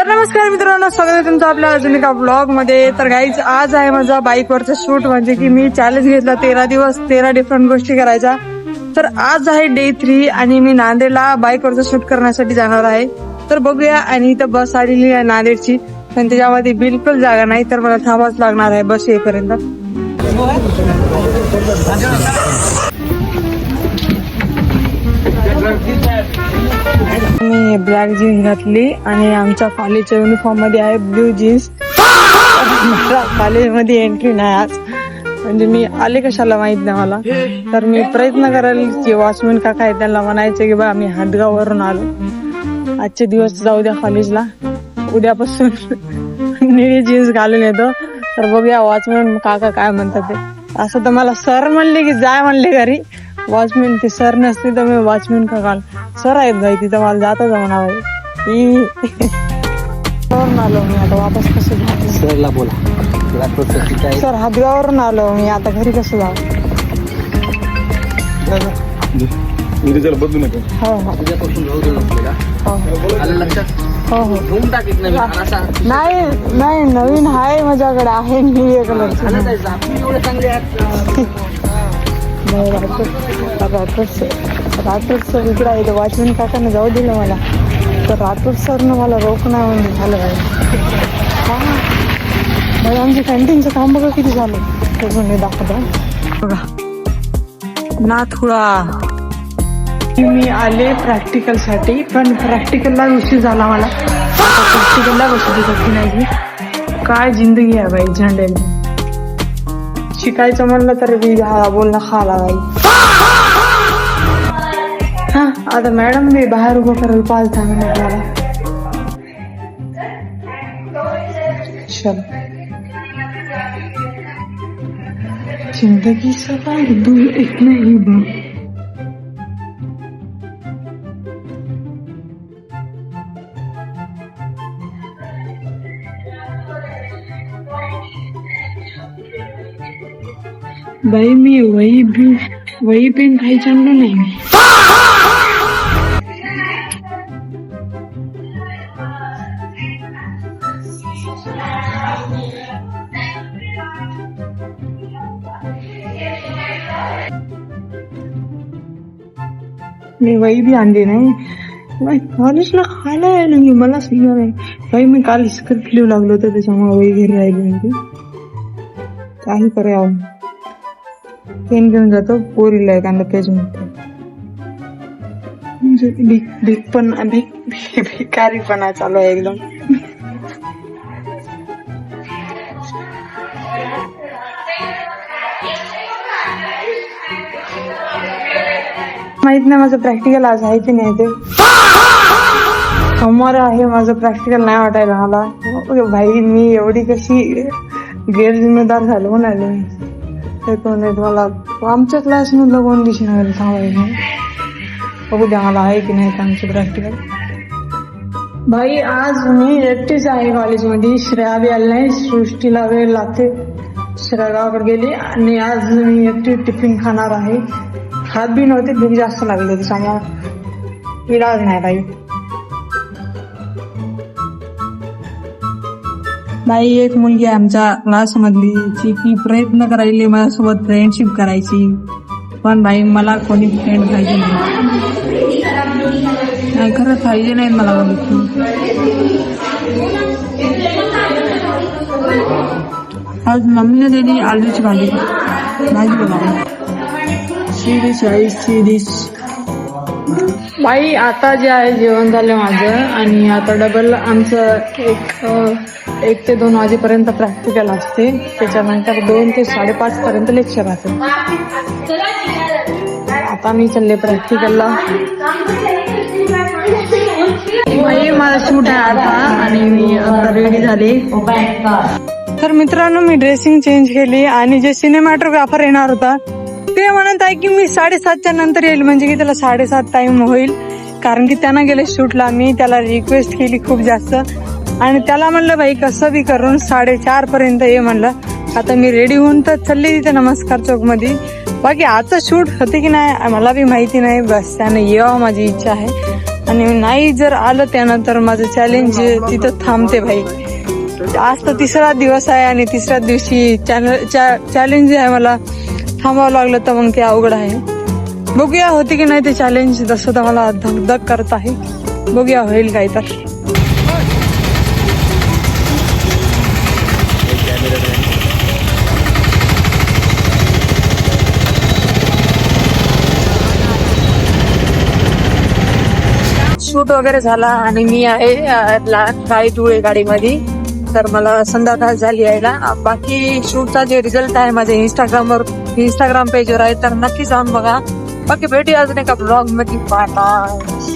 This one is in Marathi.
तर नमस्कार मित्रांनो, स्वागत आहे तुमचं आपल्या अजून एका ब्लॉग मध्ये. तर गाईज, आज आहे माझा बाईकवरचा शूट. म्हणजे की मी चॅलेंज घेतला 13 दिवस 13 डिफरंट गोष्टी करायच्या. तर आज आहे डे 3 आणि मी नांदेडला बाईकवरचा शूट करण्यासाठी जाणार आहे. तर बघूया. आणि इथं बस आलेली आहे नांदेडची, पण त्याच्यामध्ये बिलकुल जागा नाही, तर मला थांबावंच लागणार आहे बस येईपर्यंत. मी ब्लॅक जीन्स घातली आणि आमच्या कॉलेजच्या युनिफॉर्म मध्ये आहे ब्ल्यू जीन्स. कॉलेजमध्ये एंट्री नाही आज, म्हणजे मी आले कशाला माहित नाही मला. तर मी प्रयत्न करेल की वॉचमॅन काका आहे त्यांना म्हणायचं की बा मी हातगाववरून आलो, आजचे दिवस जाऊ द्या कॉलेजला, उद्यापासून निळी जीन्स घालून येतो. तर बघूया वॉचमॅन काका काय म्हणतात ते. असं तर मला सर म्हणले की जाय म्हणले घरी. वॉचमॅन ते सर नसते तर मी वॉचमॅन का काल सर आहेत भाई तिथं, मला जाता जमणार आहे. आलो मी आता वापस कसं जाऊ. सरला बोला सर हातगाववरून आलो मी, आता घरी कसं जाऊ. बदलू नका. हो हो उद्यापासून राहू दे आपल्याला. आलं लक्षात? हो हो. रूम टाकीत नवीन असा नाही नाही, नवीन आहे माझ्याकडे, आहे निळ्या कलरची. आलं जायचं आपण एवढे चांगले राठोड सर इकडे आहे. वॉचमॅन काकाने जाऊ दिलं मला, तर राठोड सरनं मला रोख नाही म्हणजे झालं पाहिजे. हा आमच्या कॅन्टीनचं काम बघा किती झालं, ते पण दाखवतो बघा. नाथुळा मी आले प्रॅक्टिकल साठी, पण प्रॅक्टिकलला उशीर झाला मला. प्रॅक्टिकलला बसू शकते नाही. काय जिंदगी आहे बाई झंडेल. शिकायचं म्हणलं तर बोलणं खाला बाई. हा आता मॅडम मी बाहेर उभं करायला 5-10 मिनिट मला. चल जिंदगी सवाल दूर एक नाही बा. बाई मी वही पेन काही चांगलं नाही. मी वही बी आणली नाही. कॉलेजला खायला यायला मी, मला समजा नाही बाई. मी काल स्क्रिप्ट लिहू लागलो होतं, त्याच्यामुळे वही घरी राहिली होती. काही करावं, पेन घेऊन जातो पोरीला एखादा पेज म्हणतो. भिकारीपणा चालू आहे एकदम. माहित नाही माझं प्रॅक्टिकल आज आहे की नाही. ते सोमवार आहे माझं प्रॅक्टिकल, नाही वाटायला मला. भाई मी एवढी कशी गैरजिम्मेदार झालो म्हणाले. ते कोण आहेत मला आमच्या क्लास मधलं कोण दिसणार थांबायचं. बघू द्या मला आहे की नाही आमचं प्रॅक्टिकल. भाई आज मी एकटीच आहे कॉलेजमध्ये. श्रेया बी आली नाही, सृष्टीला वेळ लागते, श्रेया गावाकडे गेली. आणि आज मी एकटी टिफिन खाणार आहे. हात बी नव्हते, भूक जास्त लागली त्याच्यामुळे इलाज नाही भाई. बाई एक मुलगी आहे आमच्या क्लास मधली, जी की प्रयत्न करायली माझ्यासोबत फ्रेंडशिप करायची, पण भाई मला कोणी फ्रेंड पाहिजे नाही. खरंच पाहिजे नाही मला कोणी. आज मम्मीने दिली आलूची भाजी बनवली. बाई आता जे आहे जेवण झालं माझं, आणि आता डबल आमचं 1 ते 2 वाजेपर्यंत प्रॅक्टिकल असते. त्याच्यानंतर 2 ते 5:30 पर्यंत लेक्चर असेल. आता मी चालले प्रॅक्टिकलला. माझा शूट आहे आता आणि मी आता रेडी झाले. तर मित्रांनो मी ड्रेसिंग चेंज केली, आणि जे सिनेमॅटोग्राफर येणार होता ते म्हणत आहे की मी 7:30च्या नंतर येईल, म्हणजे की त्याला 7:30 टाइम होईल, कारण की त्यांना गेले शूटला. मी त्याला रिक्वेस्ट केली खूप जास्त, आणि त्याला म्हणलं भाई कसं बी करून 4:30 पर्यंत ये म्हणलं. आता मी रेडी होऊन तर चालली तिथे नमस्कार चौक मध्ये. बाकी आजचं शूट होते की नाही मला बी माहिती नाही, बस त्याने यावं माझी इच्छा आहे. आणि नाही जर आलं त्यानंतर माझं चॅलेंज तिथं थांबते भाई. आज तर तिसरा दिवस आहे आणि तिसऱ्या दिवशी चॅलेंज आहे मला थांबावं लागलं तर मग ते अवघड आहे. बघूया होते की नाही ते चॅलेंज. तसं तर मला धगधग करत आहे. बघूया होईल काय तर. शूट वगैरे झाला आणि मी आहे काही धुळे गाडीमध्ये. तर मला संध्याकाळ झाली यायला. बाकी शूटचा जे रिझल्ट आहे माझ्या इंस्टाग्राम पेजवर आहे तर नक्की जाऊन बघा. बाकी भेटूया अजून एका ब्लॉग मध्ये. Bye bye.